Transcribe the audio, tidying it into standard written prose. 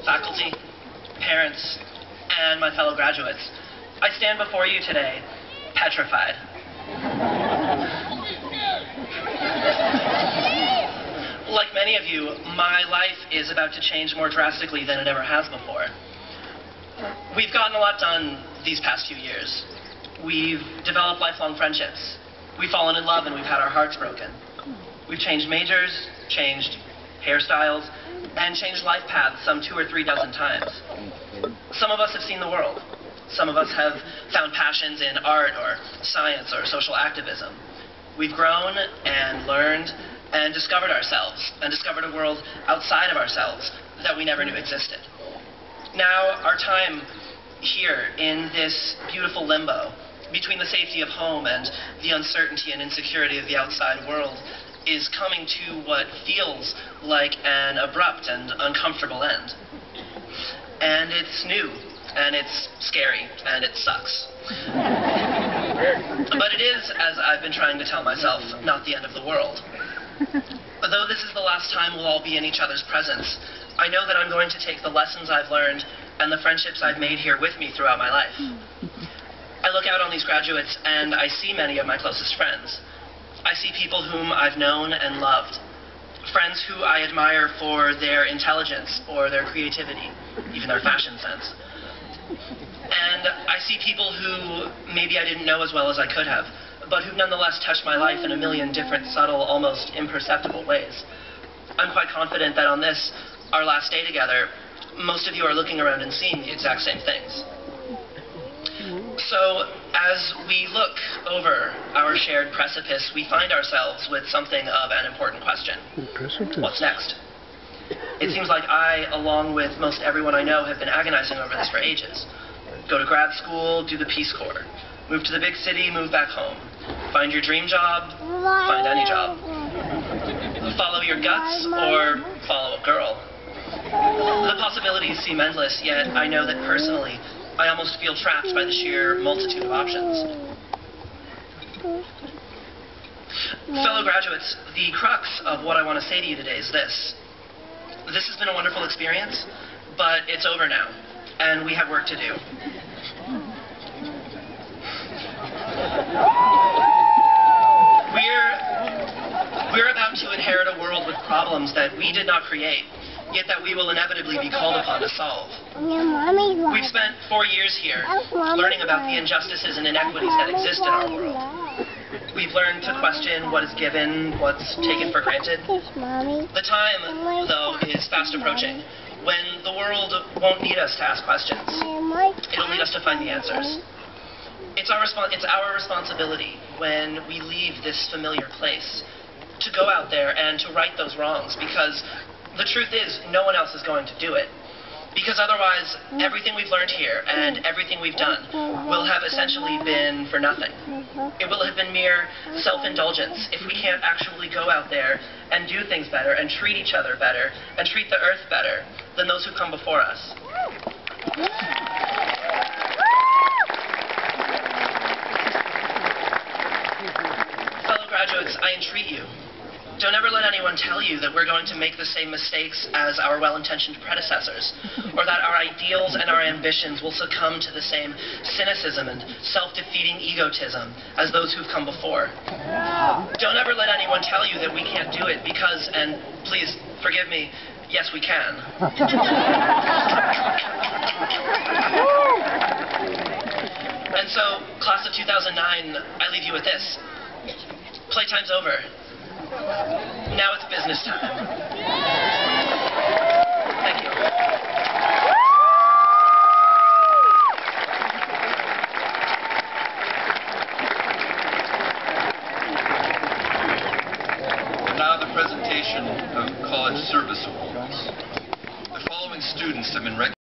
faculty, parents, and my fellow graduates. I stand before you today, petrified. Like many of you, my life is about to change more drastically than it ever has before. We've gotten a lot done these past few years. We've developed lifelong friendships. We've fallen in love and we've had our hearts broken. We've changed majors, changed hairstyles, and changed life paths some 2 or 3 dozen times. Some of us have seen the world. Some of us have found passions in art or science or social activism. We've grown and learned and discovered ourselves and discovered a world outside of ourselves that we never knew existed. Now, our time here in this beautiful limbo between the safety of home and the uncertainty and insecurity of the outside world is coming to what feels like an abrupt and uncomfortable end. And it's new, and it's scary, and it sucks. But it is, as I've been trying to tell myself, not the end of the world. Though this is the last time we'll all be in each other's presence, I know that I'm going to take the lessons I've learned and the friendships I've made here with me throughout my life. I look out on these graduates and I see many of my closest friends. I see people whom I've known and loved. Friends who I admire for their intelligence or their creativity, even their fashion sense. And I see people who maybe I didn't know as well as I could have, but who've nonetheless touched my life in a million different, subtle, almost imperceptible ways. I'm quite confident that on this, our last day together, most of you are looking around and seeing the exact same things. So, as we look over our shared precipice, we find ourselves with something of an important question. What's next? It seems like I, along with most everyone I know, have been agonizing over this for ages. Go to grad school, do the Peace Corps. Move to the big city, move back home. Find your dream job, find any job. Follow your guts, or follow a girl. The possibilities seem endless, yet I know that personally, I almost feel trapped by the sheer multitude of options. Fellow graduates, the crux of what I want to say to you today is this. This has been a wonderful experience, but it's over now, and we have work to do. We're about to inherit a world with problems that we did not create, yet that we will inevitably be called upon to solve. We've spent 4 years here learning about the injustices and inequities that exist in our world. We've learned to question what is given, what's taken for granted. The time, though, is fast approaching, when the world won't need us to ask questions. It'll need us to find the answers. It's our responsibility when we leave this familiar place to go out there and to right those wrongs, because the truth is no one else is going to do it. Because otherwise, everything we've learned here and everything we've done will have essentially been for nothing. It will have been mere self-indulgence if we can't actually go out there and do things better and treat each other better and treat the earth better than those who come before us. Fellow graduates, I entreat you. Don't ever let anyone tell you that we're going to make the same mistakes as our well-intentioned predecessors, or that our ideals and our ambitions will succumb to the same cynicism and self-defeating egotism as those who've come before. Don't ever let anyone tell you that we can't do it because, and please forgive me, yes we can. And so, class of 2009, I leave you with this. Playtime's over. Now it's business time. Thank you. Now the presentation of College Service Awards. The following students have been recognized